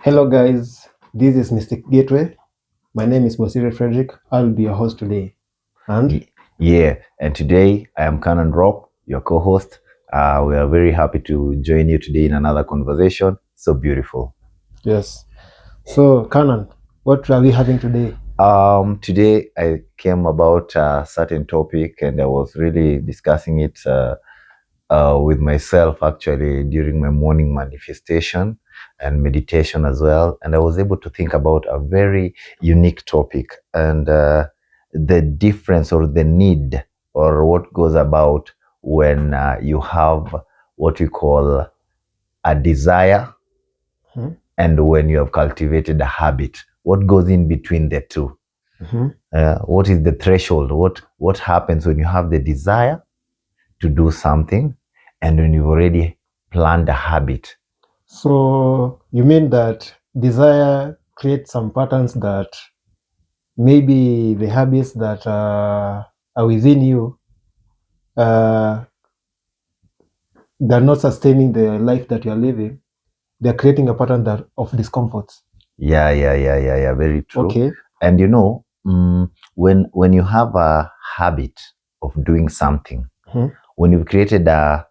Hello guys, this is Mystic Gateway. My name is Mosire Frederick. I'll be your host today. And Yeah, and today I am Canon Rock, your co-host. We are very happy to join you today in another conversation. So beautiful. yes, so Canon, what are we having today? Today I came about a certain topic, and I was really discussing it with myself actually during my morning manifestation and meditation as well. And I was able to think about a very unique topic and the difference or the need or what goes about when you have what we call a desire Hmm? and when you have cultivated a habit. What goes in between the two? Mm-hmm. What is the threshold? What happens when you have the desire to do something and when you've already planned a habit? So you mean that desire creates some patterns that maybe the habits that are within you, uh, they're not sustaining the life that you're living. They're creating a pattern of discomfort. Yeah. Very true. Okay. And when you have a habit of doing something, Hmm? when you've created a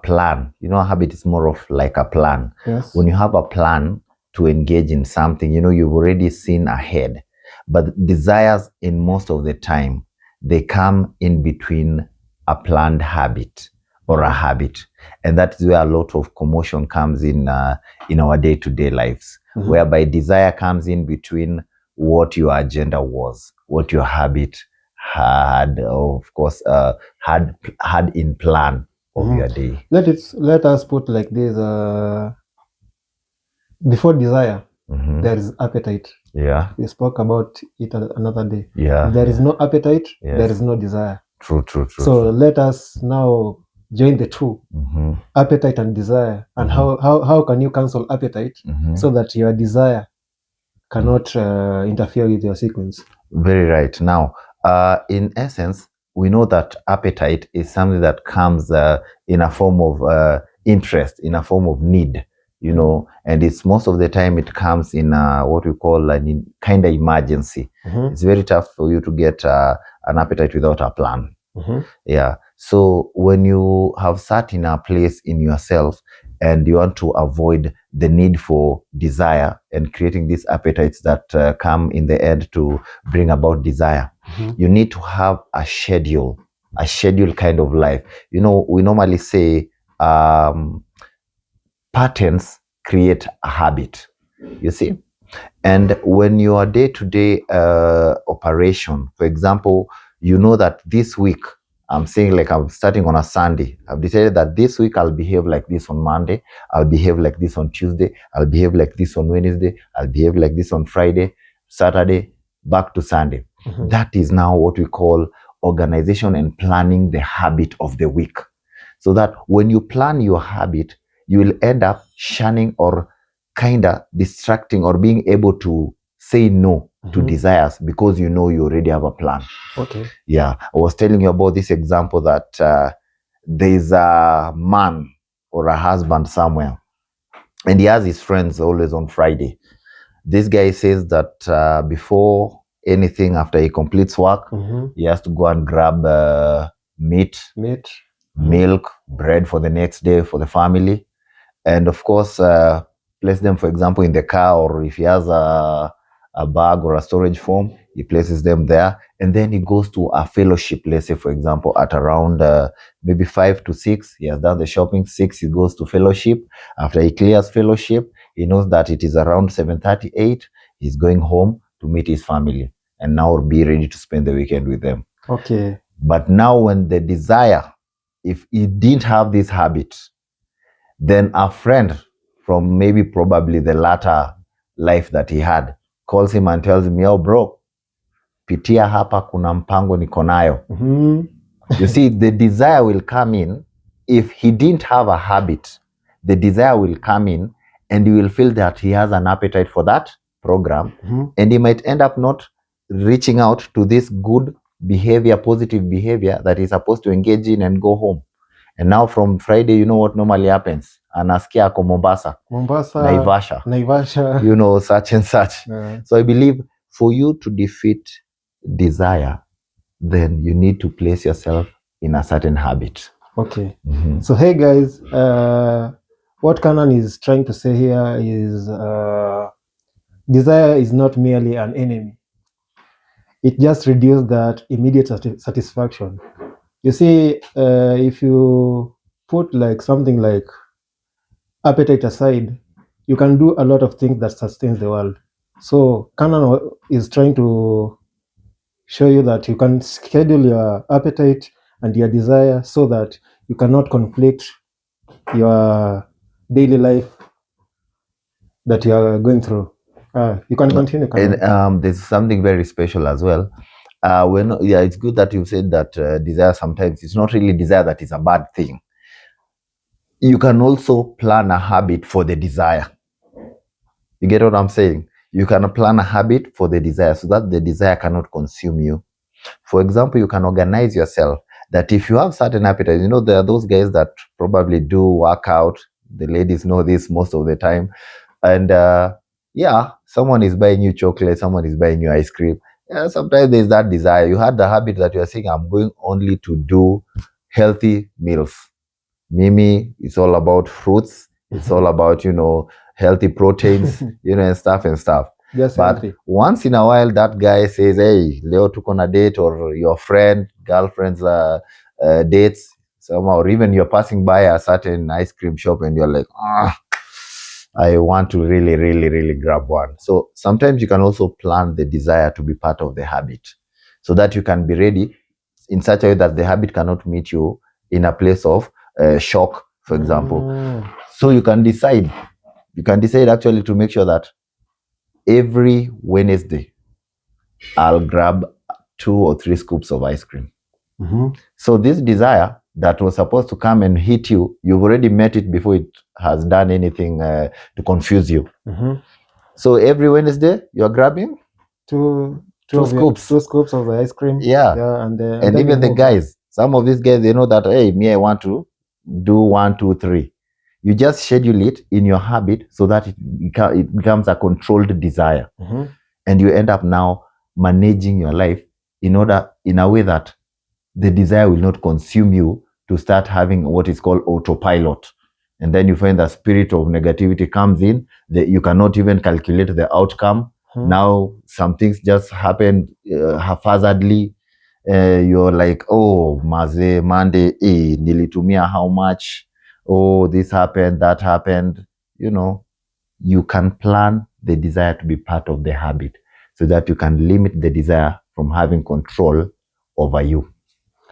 plan, a habit is more of like a plan. Yes. When you have a plan to engage in something, you've already seen ahead. But desires, in most of the time, they come in between a planned habit or a habit, and that's where a lot of commotion comes in our day-to-day lives, Mhm. whereby desire comes in between what your agenda was, what your habit had, of course, had in plan of your day. Let us put like this. Before desire, Mhm. there is appetite. Yeah, We spoke about it another day. yeah, If there is yeah. no appetite, Yes. there is no desire. True. So let us now join the two, Mm-hmm. appetite and desire. And Mhm. how can you cancel appetite Mhm. so that your desire cannot interfere with your sequence? Very right. Now, in essence, we know that appetite is something that comes in a form of interest, in a form of need, and it's most of the time it comes in what we call an kind of emergency. Mhm. It's very tough for you to get an appetite without a plan. Mhm. Yeah. So when you have sat in a place in yourself and you want to avoid the need for desire and creating these appetites that come in the end to bring about desire, you need to have a schedule kind of life. We normally say patterns create a habit, you see. And when your day-to-day operation, for example, you know that this week, I'm saying like I'm starting on a Sunday. I've decided that this week I'll behave like this on Monday. I'll behave like this on Tuesday. I'll behave like this on Wednesday. I'll behave like this on Friday, Saturday, back to Sunday. Mhm. That is now what we call organization and planning the habit of the week. So that when you plan your habit, you will end up shunning or kinda distracting or being able to say no to desires because you already have a plan. Okay. Yeah, I was telling you about this example that there's a man or a husband somewhere, and he has his friends always on Friday. This guy says that before anything, after he completes work, he has to go and grab meat, milk, bread for the next day for the family, and of course place them, for example, in the car, or if he has a bag or a storage form, he places them there, and then he goes to a fellowship. Let's say, for example, at around maybe 5 to 6, he has done the shopping. 6, he goes to fellowship. After he clears fellowship, he knows that it is around 7:38. He's going home to meet his family and now be ready to spend the weekend with them. Okay. But now when the desire, if he didn't have this habit, then a friend from maybe probably the latter life that he had calls him and tells him, yo bro, pitia hapa, kuna mpango niko nayo. You see, the desire will come in. If he didn't have a habit, the desire will come in and he will feel that he has an appetite for that program, and he might end up not reaching out to this good behavior, positive behavior that he's supposed to engage in and go home. And now from Friday, you know what normally happens? Anasikia ako Mombasa, Naivasha, you know, such and such. So I believe for you to defeat desire, then you need to place yourself in a certain habit. Okay. So hey guys, what Canon is trying to say here is desire is not merely an enemy. It just reduces that immediate satisfaction. You see, if you put like something like appetite aside, you can do a lot of things that sustains the world. So Canon is trying to show you that you can schedule your appetite and your desire so that you cannot conflict your daily life that you are going through. You can continue. And there's something very special as well. It's good that you said that desire sometimes it's not really desire that is a bad thing. You can also plan a habit for the desire. You get what I'm saying? You can plan a habit for the desire so that the desire cannot consume you. For example, you can organize yourself that if you have certain appetite, you know, there are those guys that probably do workout. The ladies know this most of the time. And someone is buying you chocolate, someone is buying you ice cream. Yeah, sometimes there's that desire. You had the habit that you are saying, I'm going only to do healthy meals. Mimi, it's all about fruits. It's all about, you know, healthy proteins, you know, and stuff. Just but healthy. Once in a while, that guy says, hey, leo tuko na date, or your friend, girlfriend's dates, somehow, or even you're passing by a certain ice cream shop and you're like, I want to really, really, really grab one. So sometimes you can also plan the desire to be part of the habit so that you can be ready in such a way that the habit cannot meet you in a place of shock, for example. So you can decide actually to make sure that every Wednesday I'll grab 2 or 3 scoops of ice cream. So this desire that was supposed to come and hit you, you've already met it before it has done anything to confuse you. So every Wednesday you're grabbing two scoops of the ice cream. And even the guys, some of these guys, they know that, hey, me, I want to do 1, 2, 3. You just schedule it in your habit so that it becomes a controlled desire. And you end up now managing your life in a way that the desire will not consume you to start having what is called autopilot. And then you find the spirit of negativity comes in, that you cannot even calculate the outcome. Now some things just happen haphazardly. You're like, oh, maze, Monday, nilitumia how much? Oh, this happened, that happened. You know, you can plan the desire to be part of the habit so that you can limit the desire from having control over you.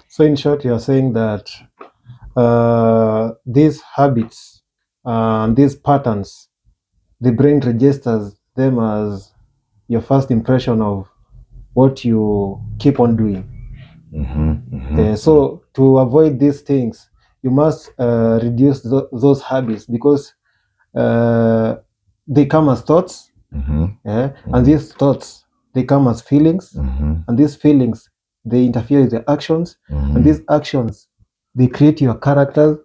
So in short, you're saying that these habits, these patterns, the brain registers them as your first impression of what you keep on doing. So to avoid these things, you must reduce those habits because they come as thoughts, and these thoughts, they come as feelings, and these feelings, they interfere with the actions, and these actions, they create your character.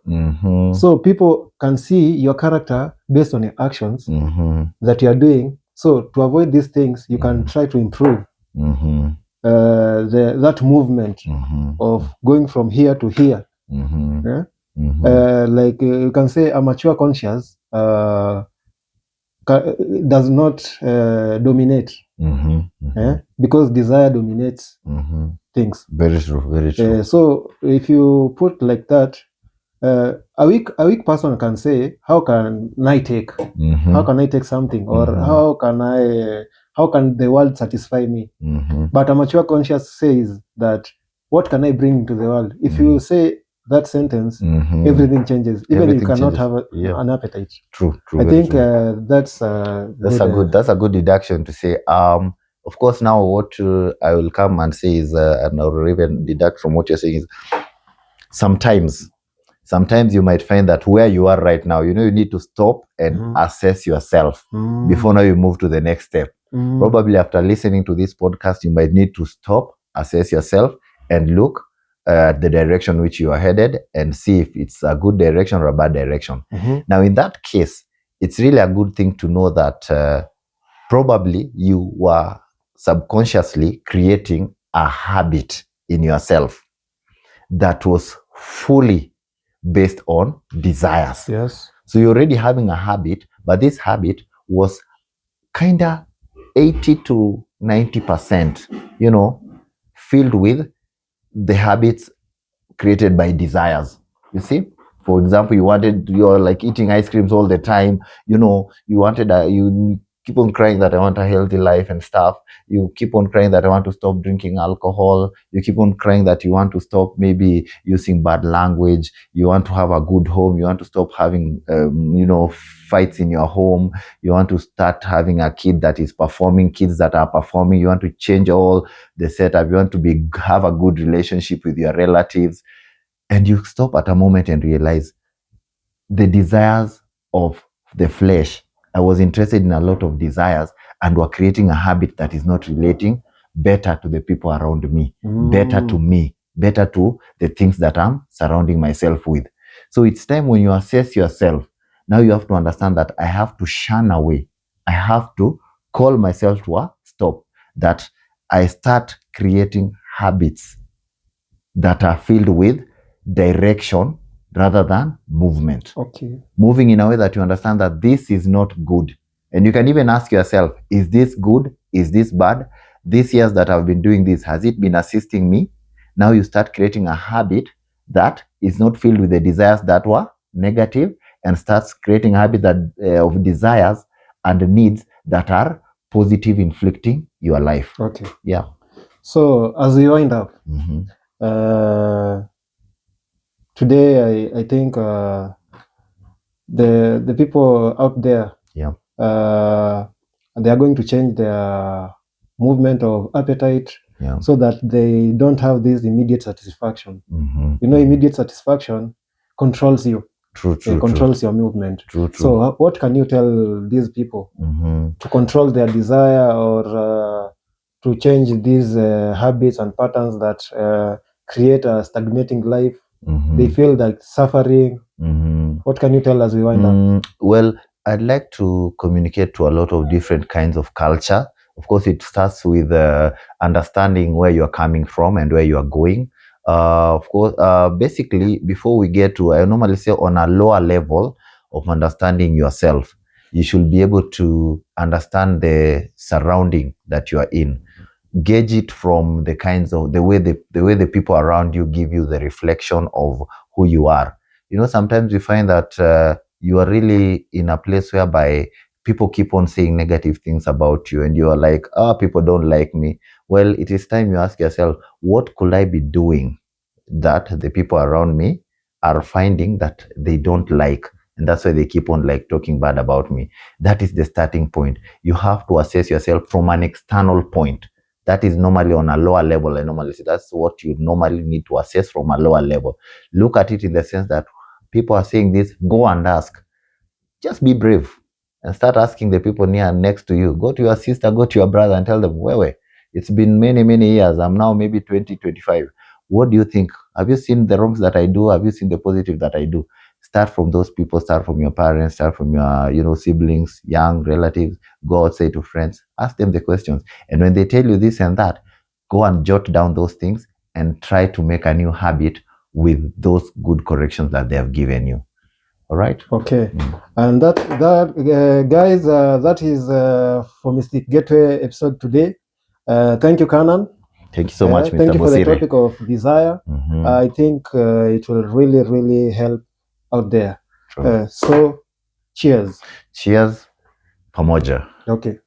So people can see your character based on your actions that you are doing. So to avoid these things, you can try to improve that movement of going from here to here. Like you can say a mature conscious does not dominate, because desire dominates things. Very true. So if you put like that, a weak person can say, how can I take something, or how can the world satisfy me? But a mature conscious says that, what can I bring to the world? If you say that sentence, everything changes. Even everything you cannot have an appetite. True. I think that's a good deduction to say. Of course, now what I will come and say is, and I'll even deduct from what you're saying is, sometimes you might find that where you are right now, you know, you need to stop and assess yourself before now you move to the next step. Probably after listening to this podcast, you might need to stop, assess yourself, and look, the direction which you are headed and see if it's a good direction or a bad direction. Now, in that case, it's really a good thing to know that probably you were subconsciously creating a habit in yourself that was fully based on desires. Yes. So you're already having a habit, but this habit was kind of 80 to 90%, filled with the habits created by desires. You see, for example, you're like eating ice creams all the time. You you keep on crying that I want a healthy life and stuff. You keep on crying that I want to stop drinking alcohol. You keep on crying that you want to stop maybe using bad language. You want to have a good home. You want to stop having, fights in your home. You want to start having a kid that is performing, kids that are performing. You want to change all the setup. You want to have a good relationship with your relatives. And you stop at a moment and realize the desires of the flesh. I was interested in a lot of desires and were creating a habit that is not relating better to the people around me, better to me, better to the things that I'm surrounding myself with. So it's time when you assess yourself, now you have to understand that I have to shun away. I have to call myself to a stop, that I start creating habits that are filled with direction rather than movement. Okay. Moving in a way that you understand that this is not good. And you can even ask yourself, is this good? Is this bad? These years that I've been doing this, has it been assisting me? Now you start creating a habit that is not filled with the desires that were negative, and starts creating a habit that of desires and needs that are positive, inflicting your life. Okay. Yeah. So as we wind up, today I think the people out there, Yeah. they are going to change their movement of appetite, Yeah. so that they don't have this immediate satisfaction. Immediate satisfaction controls you. True. It controls your movement. True. So what can you tell these people to control their desire, or to change these habits and patterns that create a stagnating life? They feel like suffering. What can you tell as we wind up? Well, I'd like to communicate to a lot of different kinds of culture. Of course, it starts with understanding where you're coming from and where you are going. Of course, basically, before we get to, I normally say on a lower level of understanding yourself, you should be able to understand the surrounding that you are in. Gauge it from the kinds of the way the people around you give you the reflection of who you are. Sometimes you find that you are really in a place whereby people keep on saying negative things about you, and you are like, people don't like me. Well, it is time you ask yourself, what could I be doing that the people around me are finding that they don't like, and that's why they keep on like talking bad about me. That is the starting point. You have to assess yourself from an external point. That is normally on a lower level. I normally say that's what you normally need to assess from a lower level. Look at it in the sense that people are saying this, go and ask. Just be brave and start asking the people near and next to you. Go to your sister, go to your brother and tell them, wait, it's been many, many years. I'm now maybe 20, 25. What do you think? Have you seen the wrongs that I do? Have you seen the positive that I do? Start from those people, start from your parents, start from your, siblings, young relatives. Go outside to friends, ask them the questions. And when they tell you this and that, go and jot down those things and try to make a new habit with those good corrections that they have given you. All right. Okay. And that guys, that is for Mystic Gateway episode today. Thank you, Kanan. Thank you so much, Mr. Thank you for the Bosire. topic of desire. I think it will really, really help out there. So, cheers. Cheers. Pamoja. Okay.